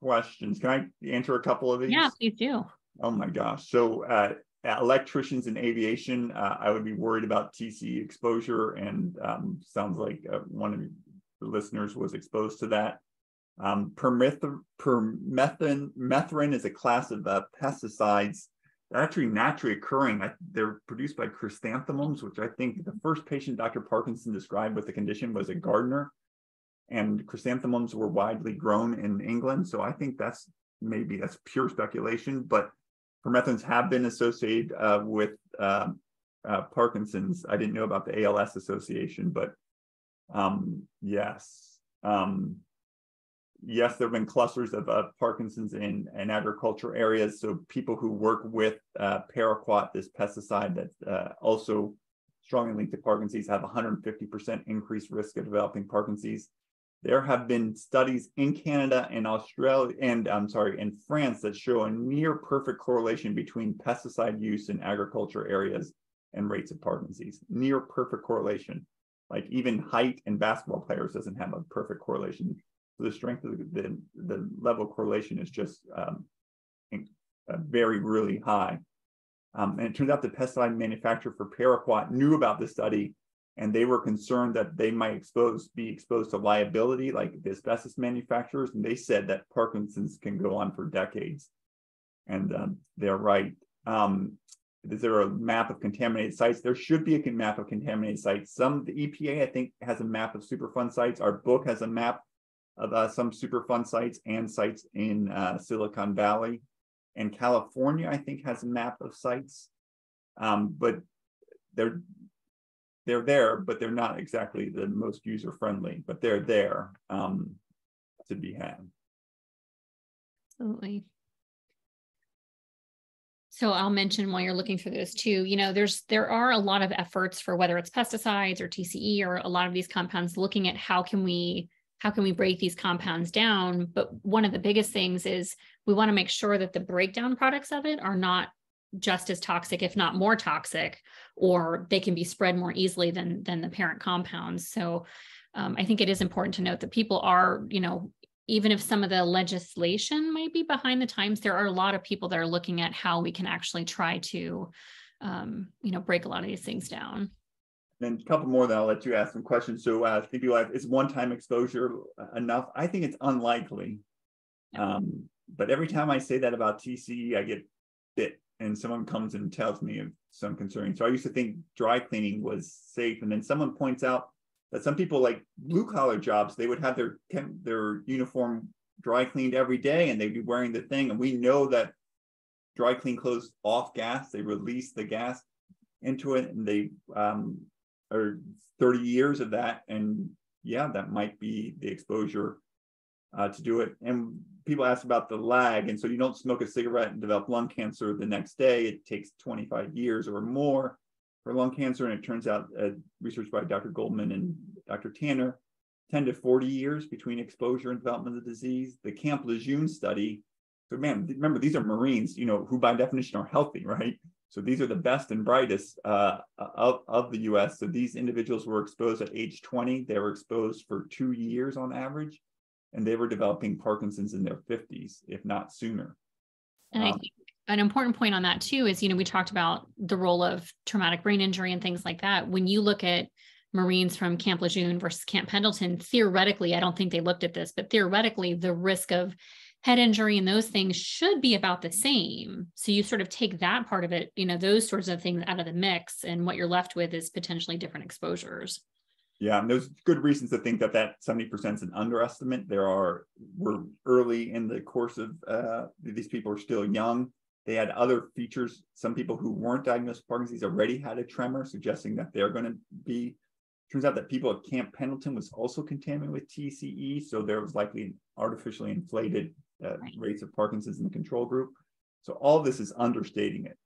questions. Can I answer a couple of these? Yeah, please do. Oh my gosh. So electricians in aviation, I would be worried about TCE exposure, and sounds like one of the listeners was exposed to that. Permethrin is a class of pesticides that are actually naturally occurring. They're produced by chrysanthemums, which I think the first patient Dr. Parkinson described with the condition was a gardener, and chrysanthemums were widely grown in England. So I think that's pure speculation, but permethrins have been associated with Parkinson's. I didn't know about the ALS association, but yes. Yes, there have been clusters of Parkinson's in agricultural areas. So people who work with paraquat, this pesticide that's also strongly linked to Parkinson's, have 150% increased risk of developing Parkinson's. There have been studies in Canada and Australia, and in France, that show a near perfect correlation between pesticide use in agriculture areas and rates of Parkinson's. Near perfect correlation. Like even height in basketball players doesn't have a perfect correlation. So the strength of the level of correlation is just very, really high. And it turns out the pesticide manufacturer for paraquat knew about the study, and they were concerned that they might be exposed to liability like the asbestos manufacturers. And they said that Parkinson's can go on for decades. And they're right. Is there a map of contaminated sites? There should be a map of contaminated sites. The EPA, I think, has a map of Superfund sites. Our book has a map of some Superfund sites and sites in Silicon Valley. And California, I think, has a map of sites. But they're there, but they're not exactly the most user-friendly, but they're there to be had. Absolutely. So I'll mention while you're looking through those too, there are a lot of efforts for whether it's pesticides or TCE or a lot of these compounds looking at how can we break these compounds down. But one of the biggest things is we want to make sure that the breakdown products of it are not just as toxic, if not more toxic, or they can be spread more easily than the parent compounds. So I think it is important to note that people are, even if some of the legislation might be behind the times, there are a lot of people that are looking at how we can actually try to, break a lot of these things down. Then a couple more, then I'll let you ask some questions. So is one-time exposure enough? I think it's unlikely. But every time I say that about TCE, I get bit, and someone comes and tells me of some concern. So I used to think dry cleaning was safe, and then someone points out that some people, like blue-collar jobs, they would have their uniform dry cleaned every day, and they'd be wearing the thing. And we know that dry clean clothes off gas, they release the gas into it, and they are 30 years of that. And yeah, that might be the exposure to do it. And people ask about the lag. And so you don't smoke a cigarette and develop lung cancer the next day. It takes 25 years or more for lung cancer. And it turns out, research by Dr. Goldman and Dr. Tanner, 10 to 40 years between exposure and development of the disease. The Camp Lejeune study, so man, remember, these are Marines, who by definition are healthy, right? So these are the best and brightest of the US. So these individuals were exposed at age 20. They were exposed for 2 years on average, and they were developing Parkinson's in their 50s, if not sooner. And I think an important point on that too is, we talked about the role of traumatic brain injury and things like that. When you look at Marines from Camp Lejeune versus Camp Pendleton, theoretically, I don't think they looked at this, but theoretically, the risk of head injury and those things should be about the same. So you sort of take that part of it, those sorts of things out of the mix, and what you're left with is potentially different exposures. Yeah, and there's good reasons to think that 70% is an underestimate. We're early in the course of, these people are still young. They had other features. Some people who weren't diagnosed with Parkinson's already had a tremor, suggesting that they're going to be. Turns out that people at Camp Pendleton was also contaminated with TCE, so there was likely artificially inflated rates of Parkinson's in the control group. So all this is understating it.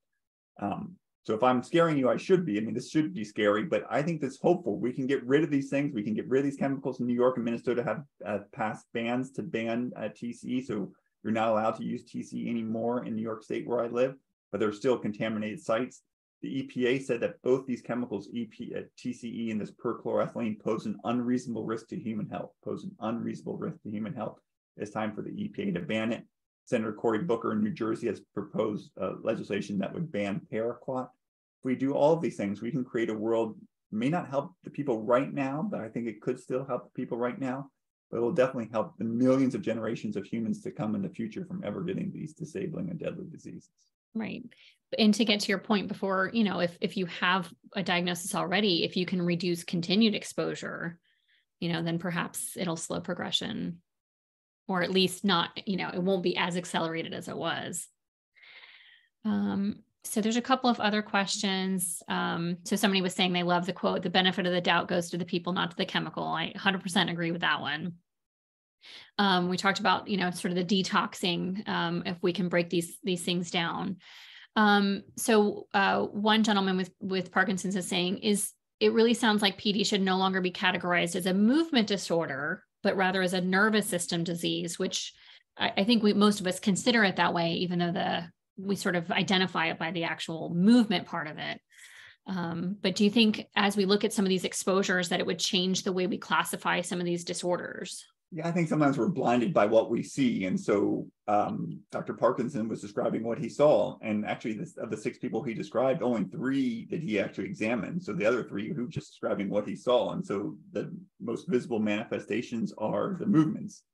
So if I'm scaring you, I should be. I mean, this should be scary, but I think that's hopeful. We can get rid of these things. We can get rid of these chemicals. In New York and Minnesota have passed bans to ban TCE, so you're not allowed to use TCE anymore in New York State where I live, but there's still contaminated sites. The EPA said that both these chemicals, TCE and this perchloroethylene, pose an unreasonable risk to human health. It's time for the EPA to ban it. Senator Cory Booker in New Jersey has proposed legislation that would ban paraquat. If we do all of these things, we can create a world. It may not help the people right now, but I think it could still help the people right now. But it will definitely help the millions of generations of humans to come in the future from ever getting these disabling and deadly diseases. Right. And to get to your point before, if you have a diagnosis already, if you can reduce continued exposure, then perhaps it'll slow progression, or at least not, it won't be as accelerated as it was. So there's a couple of other questions. So somebody was saying they love the quote, "The benefit of the doubt goes to the people, not to the chemical." I 100% agree with that one. We talked about, sort of the detoxing, if we can break these things down. So one gentleman with Parkinson's is saying, it really sounds like PD should no longer be categorized as a movement disorder, but rather as a nervous system disease, which I think most of us consider it that way, even though we sort of identify it by the actual movement part of it. But do you think as we look at some of these exposures that it would change the way we classify some of these disorders? Yeah, I think sometimes we're blinded by what we see. And so Dr. Parkinson was describing what he saw. And actually, of the 6 people he described, only 3 did he actually examine. So the other 3 who were just describing what he saw. And so the most visible manifestations are the movements.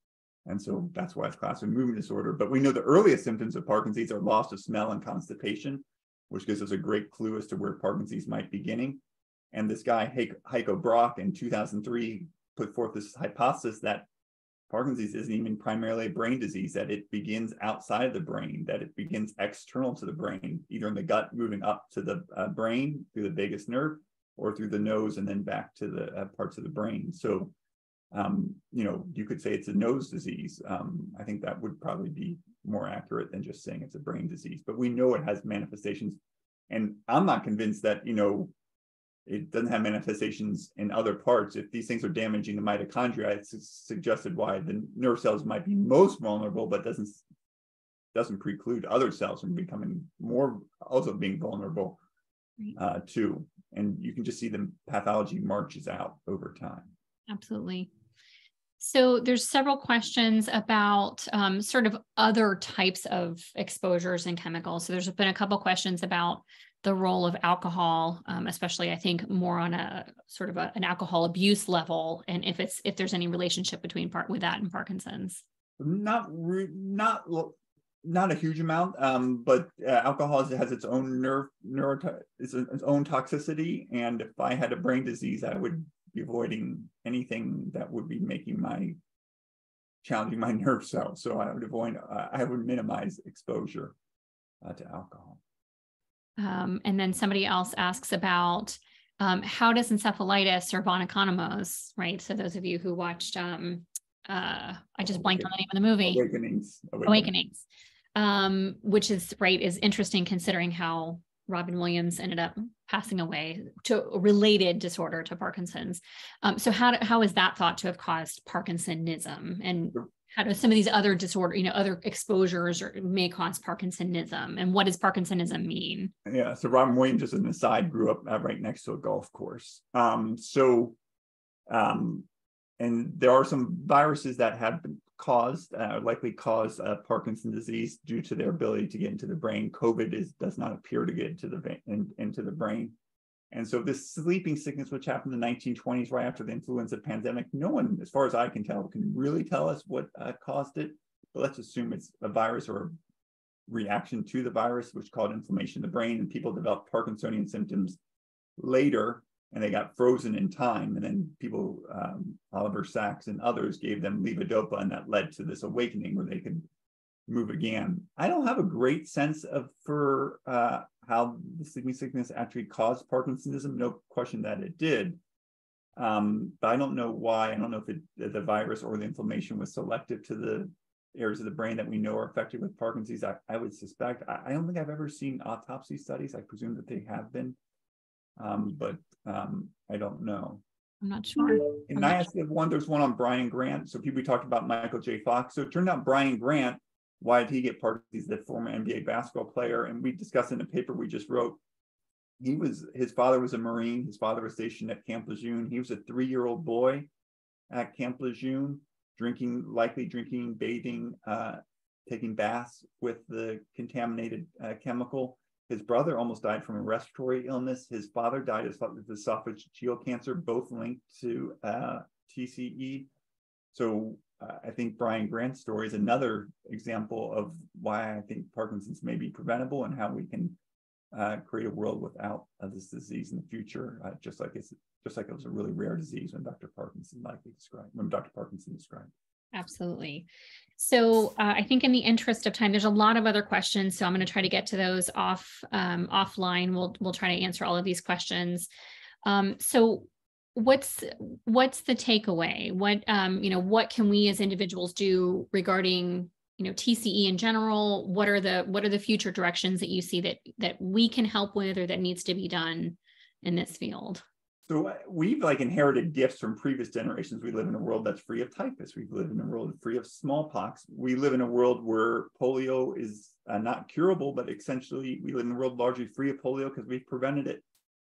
And so that's why it's classified movement disorder. But we know the earliest symptoms of Parkinson's are loss of smell and constipation, which gives us a great clue as to where Parkinson's might be beginning. And this guy, Heiko Brock, in 2003, put forth this hypothesis that Parkinson's isn't even primarily a brain disease, that it begins outside of the brain, that it begins external to the brain, either in the gut moving up to the brain through the vagus nerve, or through the nose and then back to the parts of the brain. So, you could say it's a nose disease. I think that would probably be more accurate than just saying it's a brain disease, but we know it has manifestations. And I'm not convinced that, it doesn't have manifestations in other parts. If these things are damaging the mitochondria, it's suggested why the nerve cells might be most vulnerable, but doesn't preclude other cells from becoming also being vulnerable too. And you can just see the pathology marches out over time. Absolutely. So there's several questions about sort of other types of exposures and chemicals. So there's been a couple questions about the role of alcohol, especially I think more on a sort of an alcohol abuse level, and if there's any relationship with that and Parkinson's. Not a huge amount, but alcohol has its own its own toxicity. And if I had a brain disease, I would be avoiding anything that would be challenging my nerve cells. So I would minimize exposure to alcohol. And then somebody else asks about how does encephalitis or von Economos, right? So those of you who watched, I just blanked on the name of the movie. Awakenings. Which is interesting considering how Robin Williams ended up passing away to a related disorder to Parkinson's. So how is that thought to have caused Parkinsonism? And how do some of these other other exposures may cause Parkinsonism? And what does Parkinsonism mean? Yeah, so Robin Williams, just an aside, grew up right next to a golf course. And there are some viruses that have been likely caused Parkinson's disease due to their ability to get into the brain. COVID does not appear to get into the brain. And so this sleeping sickness, which happened in the 1920s, right after the influenza pandemic, no one, as far as I can tell, can really tell us what caused it. But let's assume it's a virus or a reaction to the virus, which caused inflammation of the brain, and people developed Parkinsonian symptoms later, and they got frozen in time. And then people, Oliver Sacks and others, gave them levodopa, and that led to this awakening where they could move again. I don't have a great sense for how the sleeping sickness actually caused Parkinsonism. No question that it did. But I don't know why. I don't know if the virus or the inflammation was selective to the areas of the brain that we know are affected with Parkinson's. I would suspect. I don't think I've ever seen autopsy studies. I presume that they have been. But I don't know. I'm not sure. And I asked there's one on Brian Grant. So we talked about Michael J. Fox. So it turned out Brian Grant, why did he get Parkinson's? The former NBA basketball player. And we discussed in a paper we just wrote, his father was a Marine. His father was stationed at Camp Lejeune. He was a 3-year-old boy at Camp Lejeune, likely drinking, bathing, taking baths with the contaminated chemical. His brother almost died from a respiratory illness. His father died of esophageal cancer, both linked to TCE. So I think Brian Grant's story is another example of why I think Parkinson's may be preventable and how we can create a world without this disease in the future, just like it was a really rare disease when Dr. Parkinson described. Absolutely. So I think in the interest of time, there's a lot of other questions. So I'm going to try to get to those offline. We'll try to answer all of these questions. So what's the takeaway? What can we as individuals do regarding TCE in general? What are the future directions that you see that we can help with or that needs to be done in this field? So we've inherited gifts from previous generations. We live in a world that's free of typhus. We live in a world free of smallpox. We live in a world where polio is not curable, but essentially we live in a world largely free of polio because we've prevented it.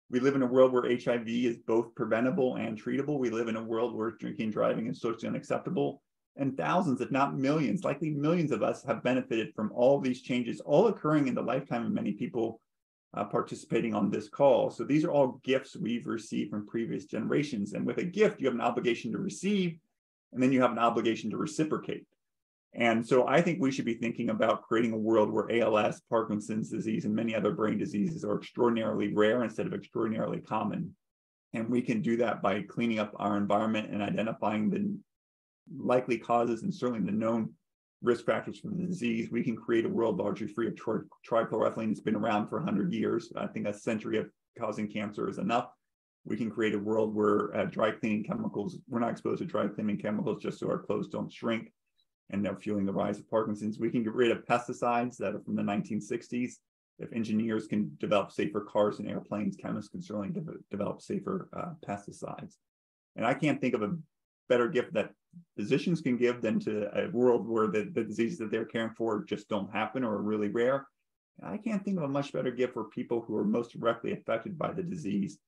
We live in a world where HIV is both preventable and treatable. We live in a world where drinking and driving is socially unacceptable. And thousands, if not millions, likely millions of us have benefited from all these changes, all occurring in the lifetime of many people participating on this call. So these are all gifts we've received from previous generations. And with a gift, you have an obligation to receive, and then you have an obligation to reciprocate. And so I think we should be thinking about creating a world where ALS, Parkinson's disease, and many other brain diseases are extraordinarily rare instead of extraordinarily common. And we can do that by cleaning up our environment and identifying the likely causes and certainly the known risk factors for the disease. We can create a world largely free of trichloroethylene. It's been around for 100 years. I think a century of causing cancer is enough. We can create a world where dry cleaning chemicals, we're not exposed to dry cleaning chemicals just so our clothes don't shrink and they're fueling the rise of Parkinson's. We can get rid of pesticides that are from the 1960s. If engineers can develop safer cars and airplanes, chemists can certainly develop safer pesticides. And I can't think of a better gift that physicians can give than to a world where the diseases that they're caring for just don't happen or are really rare. I can't think of a much better gift for people who are most directly affected by the disease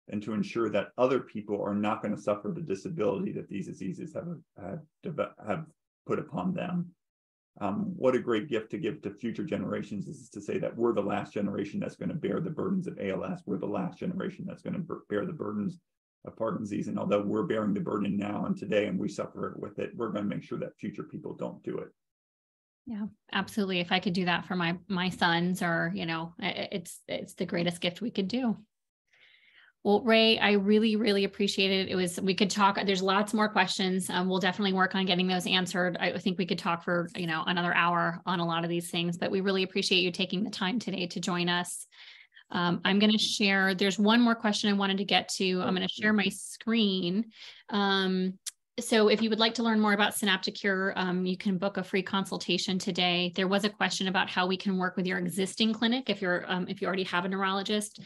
than to ensure that other people are not going to suffer the disability that these diseases have put upon them. What a great gift to give to future generations is to say that we're the last generation that's going to bear the burdens of ALS. We're the last generation that's going to bear the burdens of Parkinson's disease. And although we're bearing the burden now and today, and we suffer with it, we're going to make sure that future people don't do it. Yeah, absolutely. If I could do that for my sons, or, it's the greatest gift we could do. Well, Ray, I really, really appreciate it. We could talk, there's lots more questions. We'll definitely work on getting those answered. I think we could talk for, another hour on a lot of these things, but we really appreciate you taking the time today to join us. I'm going to share, there's one more question I wanted to get to. I'm going to share my screen. So if you would like to learn more about SynaptiCure, you can book a free consultation today. There was a question about how we can work with your existing clinic if you already have a neurologist.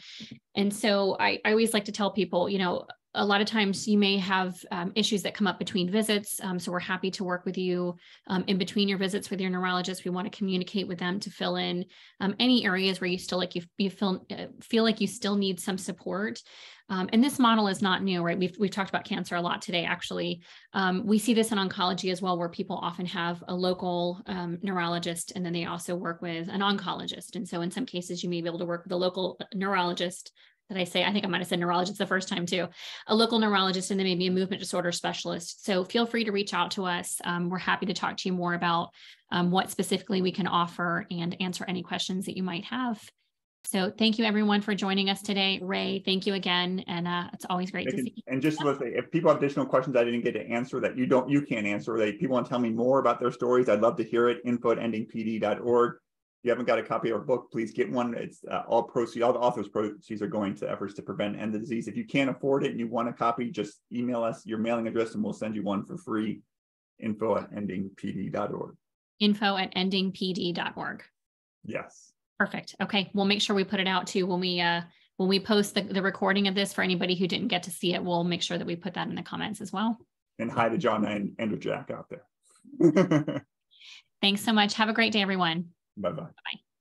And so I always like to tell people, a lot of times you may have issues that come up between visits. So we're happy to work with you in between your visits with your neurologist. We want to communicate with them to fill in any areas where you still feel like you still need some support. And this model is not new, right? We've talked about cancer a lot today, actually. We see this in oncology as well, where people often have a local neurologist, and then they also work with an oncologist. And so in some cases, you may be able to work with a local neurologist. I think I might have said neurologist the first time too, a local neurologist, and then maybe a movement disorder specialist. So feel free to reach out to us. We're happy to talk to you more about what specifically we can offer and answer any questions that you might have. So thank you everyone for joining us today. Ray, thank you again. And it's always great to see you. And just to say, if people have additional questions I didn't get to answer that you can't answer, that people want to tell me more about their stories, I'd love to hear it. info@endingpd.org. If you haven't got a copy of our book, please get one. It's all the author's proceeds are going to efforts to prevent and end the disease. If you can't afford it and you want a copy, just email us your mailing address and we'll send you one for free. info@endingpd.org. info@endingpd.org. Yes. Perfect. Okay. We'll make sure we put it out too when we post the recording of this. For anybody who didn't get to see it, we'll make sure that we put that in the comments as well. And hi to John and Jack out there. Thanks so much. Have a great day, everyone. Bye-bye. Bye.